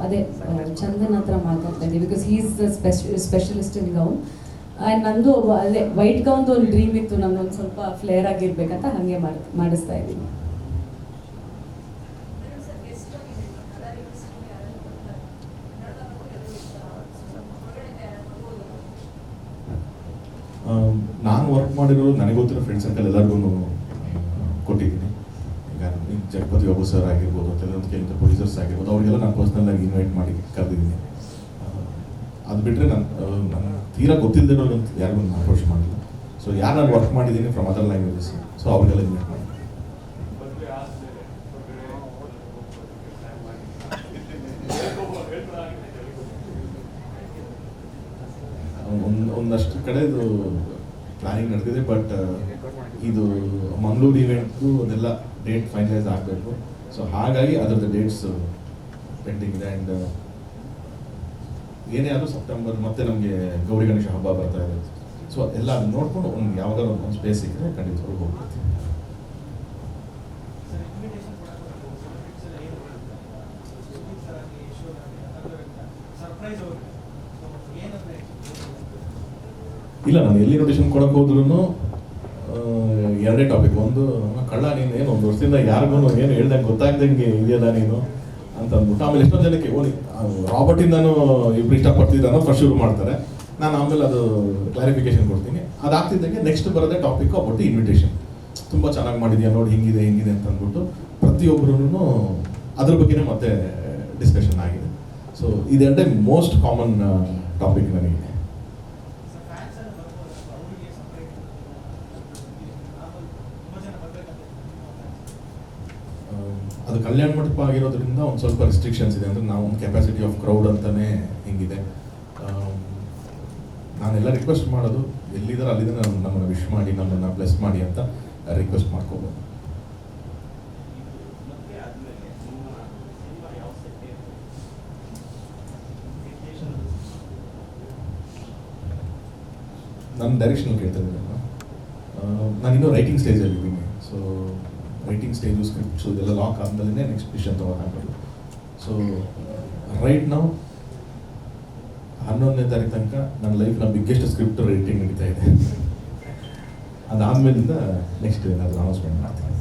ಅದೇ ಚಂದನ್ ಹತ್ರ ಮಾತಾಡ್ತಾ ಇದ್ದೀವಿ, because he is the specialist in gown. And ನಂದು ಅಲ್ಲೇ ವೈಟ್ ಗೌನ್ದು ಒಂದು ಡ್ರೀಮ್ ಇತ್ತು, ನನ್ನೊಂದು ಸ್ವಲ್ಪ ಫ್ಲೇರ್ ಆಗಿರ್ಬೇಕಂತ ಹಾಗೆ ಮಾಡಿಸ್ತಾ ಇದ್ದೀನಿ. ನಾನು ವರ್ಕ್ ಮಾಡಿರೋದು ನನಗೆ ಗೊತ್ತಿರೋ ಫ್ರೆಂಡ್ ಸರ್ಕಲ್ ಎಲ್ಲರಿಗೂ ಕೊಟ್ಟಿದ್ದೀನಿ. ಈಗ ಜಗಪತಿ ಬಾಬು ಸರ್ ಆಗಿರ್ಬೋದು, ಅಥವಾ ಕೆಲವು ಪ್ರೊಡ್ಯೂಸರ್ಸ್ ಆಗಿರ್ಬೋದು, ಅವರಿಗೆಲ್ಲ ನಾನು ಪರ್ಸ್ನಲ್ ಆಗಿ ಇನ್ವೈಟ್ ಮಾಡಿ ಕರೆದಿದ್ದೀನಿ. ಅದು ಬಿಟ್ಟರೆ ನನ್ನ ತೀರಾ ಗೊತ್ತಿಲ್ಲದಿರೋ ಯಾರಿಗೂ ನಾನು ಅಪ್ರೋಚ್ ಮಾಡಿಲ್ಲ. ಸೊ ಯಾರು ನಾನು ವರ್ಕ್ ಮಾಡಿದ್ದೀನಿ ಫ್ರಮ್ ಅದರ್ ಲ್ಯಾಂಗ್ವೇಜಸ್, ಸೊ ಅವ್ರಿಗೆಲ್ಲ ಇನ್ವೈಟ್ ಮಾಡಿ. ಒಂದಷ್ಟು ಕಡೆದು ಪ್ಲಾನಿಂಗ್ ನಡೆದಿದೆ, ಬಟ್ ಇದು ಮಂಗಳೂರು ಇವೆಂಟ್ಗೂ ಅದೆಲ್ಲ ಡೇಟ್ ಫೈನಲೈಸ್ ಆಗಬೇಕು. ಸೊ ಹಾಗಾಗಿ ಅದರದ್ದು ಡೇಟ್ಸ್ ಪೆಂಡಿಂಗ್ ಇದೆ. ಆ್ಯಂಡ್ ಏನೇ ಆದರೂ ಸೆಪ್ಟೆಂಬರ್ ಮತ್ತೆ ನಮಗೆ ಗೌರಿ ಗಣೇಶ ಹಬ್ಬ ಬರ್ತಾ ಇದೆ. ಸೊ ಎಲ್ಲ ಅದನ್ನ ನೋಡ್ಕೊಂಡು ಯಾವಾಗಾದ್ರೂ ಒಂದು ಸ್ಪೇಸ್ ಸಿಕ್ಕಿದ್ರೆ ಖಂಡಿತವಾಗ್ಲೂ ಹೋಗ್ತೀವಿ. ಇಲ್ಲ, ನಾನು ಎಲ್ಲಿ ನೋಟಿಷನ್ ಕೊಡಕ್ಕೆ ಹೋದ್ರೂ ಎರಡೇ ಟಾಪಿಕ್. ಒಂದು, ಕಳ್ಳ ನೀನು ಏನು ಒಂದು ವರ್ಷದಿಂದ ಯಾರಿಗೂ ಏನು ಹೇಳ್ದಂಗೆ ಗೊತ್ತಾಗ್ದಂಗೆ ಇದೆಯಲ್ಲ ನೀನು ಅಂತ ಅಂದ್ಬಿಟ್ಟು. ಆಮೇಲೆ ಎಷ್ಟೊಂದು ಜನಕ್ಕೆ ರಾಬರ್ಟಿಂದನೂ ಇಬ್ರು ಇಷ್ಟಪಡ್ತಿದ್ದಾನೋ ಫಸ್ಟ್ ಶುರು ಮಾಡ್ತಾರೆ. ನಾನು ಆಮೇಲೆ ಅದು ಕ್ಲಾರಿಫಿಕೇಶನ್ ಕೊಡ್ತೀನಿ. ಅದಾಗ್ತಿದ್ದಂಗೆ ನೆಕ್ಸ್ಟ್ ಬರೋದೇ ಟಾಪಿಕ್ ಅಬೌಟ್ ಇನ್ವಿಟೇಷನ್. ತುಂಬ ಚೆನ್ನಾಗಿ ಮಾಡಿದ್ಯಾ ನೋಡಿ, ಹಿಂಗಿದೆ ಅಂತ ಅಂದ್ಬಿಟ್ಟು ಪ್ರತಿಯೊಬ್ಬರೂ ಅದ್ರ ಬಗ್ಗೆನೇ ಮತ್ತೆ ಡಿಸ್ಕಷನ್ ಆಗಿದೆ. ಸೊ ಇದೆರಡೇ ಮೋಸ್ಟ್ ಕಾಮನ್ ಟಾಪಿಕ್ ನನಗೆ. ಅದು ಕಲ್ಯಾಣ ಮಂಟಪ ಆಗಿರೋದ್ರಿಂದ ಒಂದು ಸ್ವಲ್ಪ ರೆಸ್ಟ್ರಿಕ್ಷನ್ಸ್ ಇದೆ. ಅಂದರೆ ನಾವು ಒಂದು ಕೆಪಾಸಿಟಿ ಆಫ್ ಕ್ರೌಡ್ ಅಂತಲೇ ಹಿಂಗಿದೆ. ನಾನೆಲ್ಲ ರಿಕ್ವೆಸ್ಟ್ ಮಾಡೋದು, ಎಲ್ಲಿದ್ದಾರೆ ಅಲ್ಲಿಂದ ನಮ್ಮನ್ನು ವಿಶ್ ಮಾಡಿ, ನಮ್ಮನ್ನು ಬ್ಲೆಸ್ ಮಾಡಿ ಅಂತ ರಿಕ್ವೆಸ್ಟ್ ಮಾಡ್ಕೋಬೋದು. ನನ್ನ ಡೈರೆಕ್ಷನ್ ಕೇಳ್ತಾ ಇದ್ದೀನಿ. ನಾನಿನ್ನೂ ರೈಟಿಂಗ್ ಸ್ಟೇಜಲ್ಲಿದ್ದೀನಿ. ಸೊ ರೈಟಿಂಗ್ ಸ್ಟೇಜು, ಸ್ಕ್ರಿಪ್ಟ್ಸು ಇದೆಲ್ಲ ಲಾಕ್ ಆದಮೇಲೆ ನೆಕ್ಸ್ಟ್ ಡಿಸಿಷನ್ ತೊಗೊಳಕ್ಕಾಗಲ್ಲ. ಸೊ ರೈಟ್ ನಾವು 11ನೇ ತಾರೀಕು ತನಕ ನನ್ನ ಲೈಫ್ನ ಬಿಗ್ಗೆಸ್ಟ್ ಸ್ಕ್ರಿಪ್ಟ್ ರೈಟಿಂಗ್ ನಡೀತಾ ಇದೆ. ಅದಾದಮೇಲಿಂದ ನೆಕ್ಸ್ಟ್ ಏನಾದರೂ ಅನೌನ್ಸ್ಮೆಂಟ್ ಮಾಡ್ತೀನಿ.